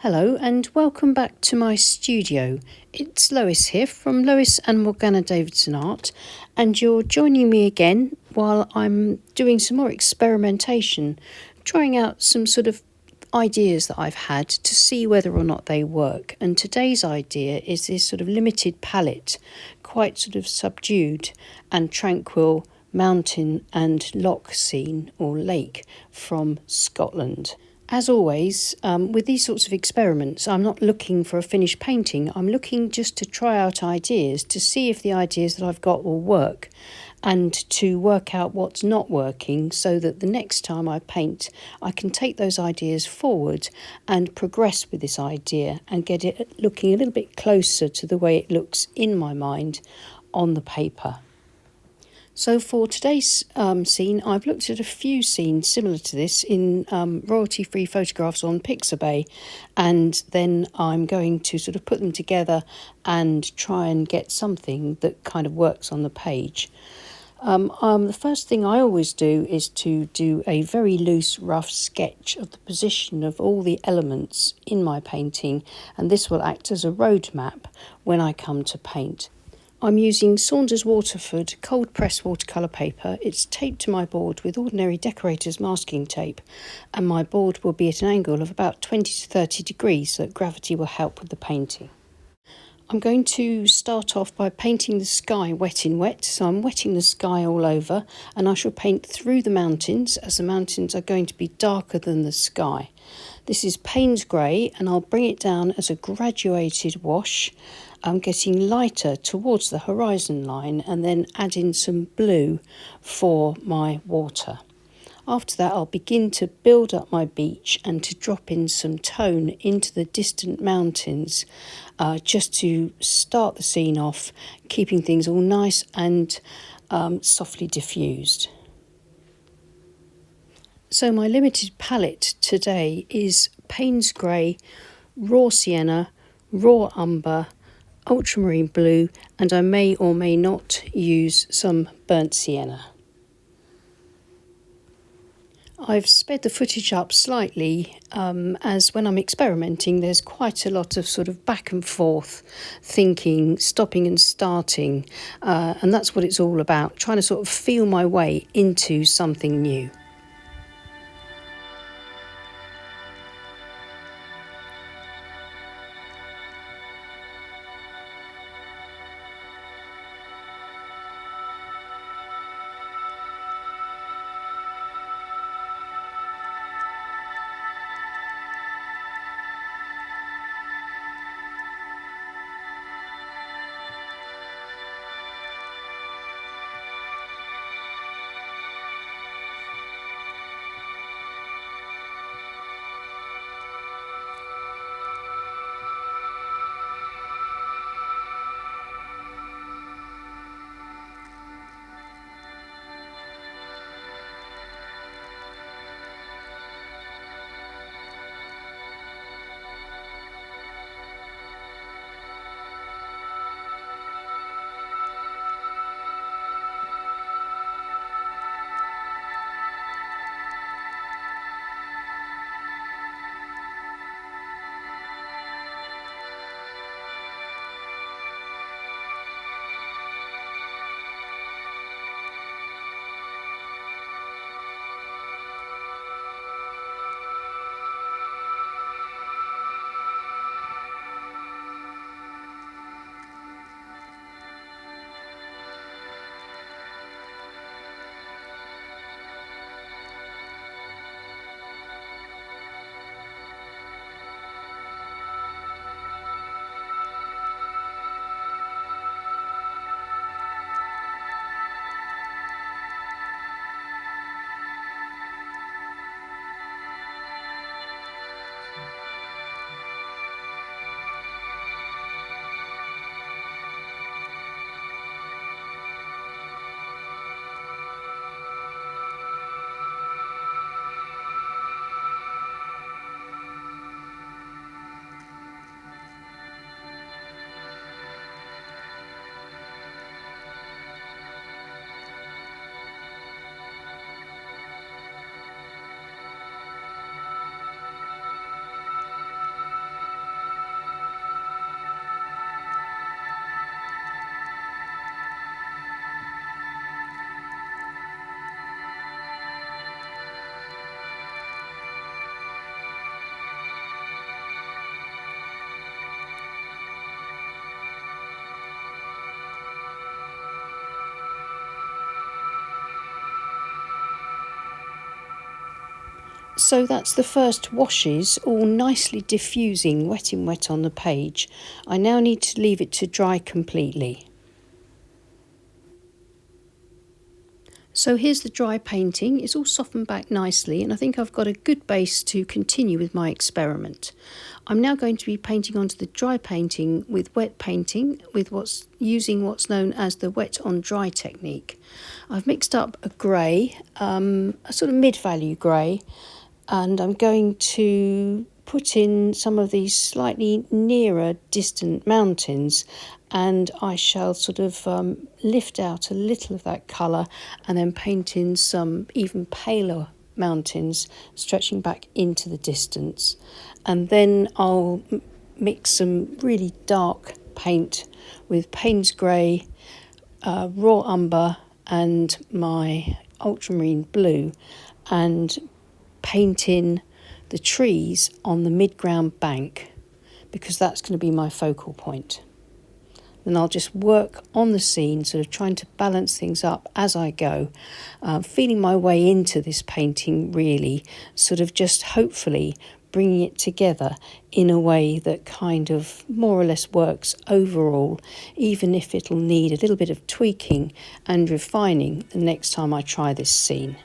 Hello and welcome back to my studio. It's Lois here from Lois and Morgana Davidson Art, and you're joining me again while I'm doing some more experimentation, trying out some sort of ideas that I've had to see whether or not they work. And today's idea is this sort of limited palette, quite sort of subdued and tranquil mountain and loch scene or lake from Scotland. As always, with these sorts of experiments, I'm not looking for a finished painting. I'm looking just to try out ideas to see if the ideas that I've got will work and to work out what's not working so that the next time I paint, I can take those ideas forward and progress with this idea and get it looking a little bit closer to the way it looks in my mind on the paper. So for today's scene, I've looked at a few scenes similar to this in royalty-free photographs on Pixabay, and then I'm going to sort of put them together and try and get something that kind of works on the page. The first thing I always do is to do a very loose, rough sketch of the position of all the elements in my painting, and this will act as a road map when I come to paint. I'm using Saunders Waterford cold press watercolour paper. It's taped to my board with ordinary decorator's masking tape, and my board will be at an angle of about 20 to 30 degrees so that gravity will help with the painting. I'm going to start off by painting the sky wet in wet, so I'm wetting the sky all over, and I shall paint through the mountains as the mountains are going to be darker than the sky. This is Payne's Grey, and I'll bring it down as a graduated wash. I'm getting lighter towards the horizon line and then add in some blue for my water. After that, I'll begin to build up my beach and to drop in some tone into the distant mountains, just to start the scene off, keeping things all nice and softly diffused. So my limited palette today is Payne's Grey, Raw Sienna, Raw Umber, Ultramarine Blue, and I may or may not use some burnt sienna. I've sped the footage up slightly as when I'm experimenting there's quite a lot of sort of back and forth thinking, stopping and starting, and that's what it's all about, trying to sort of feel my way into something new. So that's the first washes, all nicely diffusing, wet in wet on the page. I now need to leave it to dry completely. So here's the dry painting. It's all softened back nicely, and I think I've got a good base to continue with my experiment. I'm now going to be painting onto the dry painting with wet painting, with using what's known as the wet on dry technique. I've mixed up a grey, a sort of mid-value grey, and I'm going to put in some of these slightly nearer distant mountains, and I shall sort of lift out a little of that colour and then paint in some even paler mountains stretching back into the distance. And then I'll mix some really dark paint with Payne's Grey, raw umber and my ultramarine blue, and paint in the trees on the mid-ground bank, because that's going to be my focal point. Then I'll just work on the scene, sort of trying to balance things up as I go, feeling my way into this painting, really, sort of just hopefully bringing it together in a way that kind of more or less works overall, even if it'll need a little bit of tweaking and refining the next time I try this scene.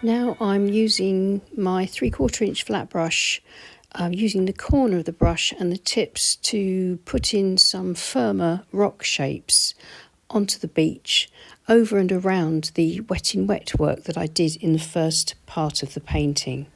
Now I'm using my 3/4 inch flat brush, using the corner of the brush and the tips to put in some firmer rock shapes onto the beach, over and around the wet in wet work that I did in the first part of the painting.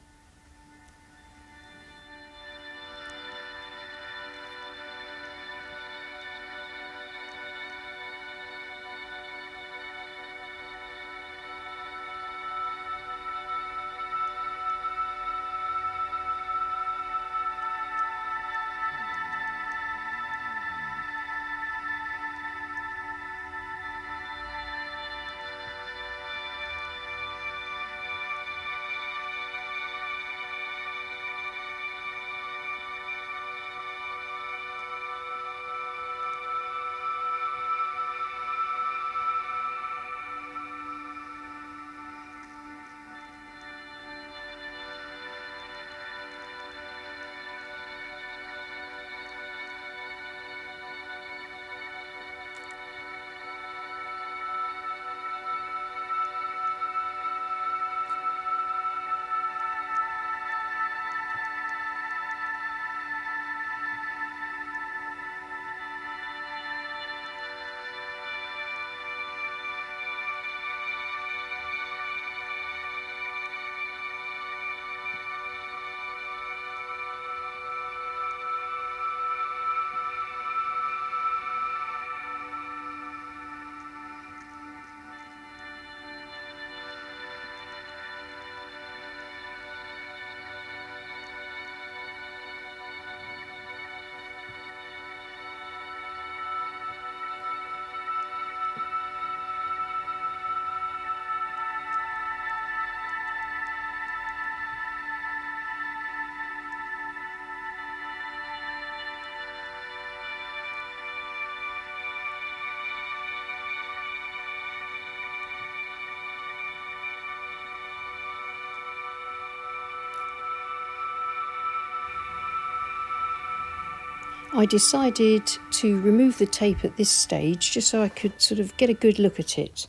I decided to remove the tape at this stage just so I could sort of get a good look at it.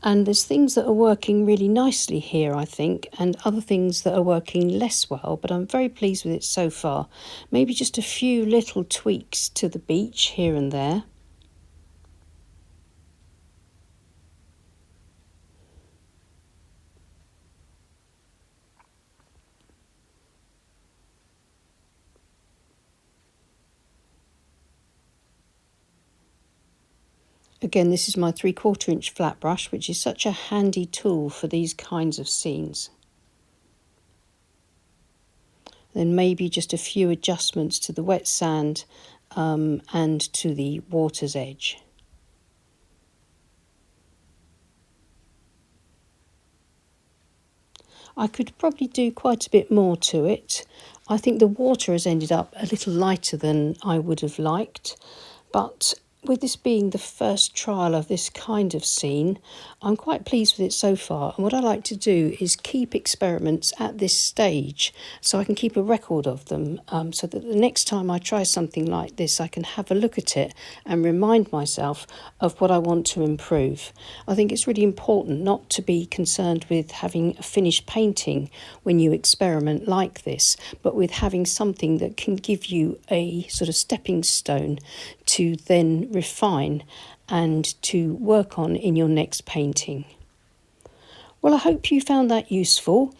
And there's things that are working really nicely here, I think, and other things that are working less well, but I'm very pleased with it so far. Maybe just a few little tweaks to the beach here and there. Again, this is my 3/4 inch flat brush, which is such a handy tool for these kinds of scenes. Then maybe just a few adjustments to the wet sand and to the water's edge. I could probably do quite a bit more to it. I think the water has ended up a little lighter than I would have liked, but with this being the first trial of this kind of scene, I'm quite pleased with it so far. And what I like to do is keep experiments at this stage so I can keep a record of them, so that the next time I try something like this, I can have a look at it and remind myself of what I want to improve. I think it's really important not to be concerned with having a finished painting when you experiment like this, but with having something that can give you a sort of stepping stone to then refine and to work on in your next painting. Well, I hope you found that useful.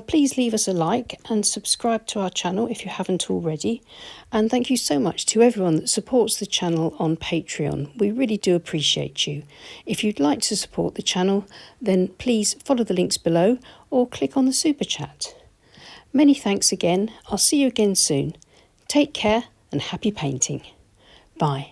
Please leave us a like and subscribe to our channel if you haven't already. And thank you so much to everyone that supports the channel on Patreon. We really do appreciate you. If you'd like to support the channel, then please follow the links below or click on the super chat. Many thanks again. I'll see you again soon. Take care and happy painting. Bye.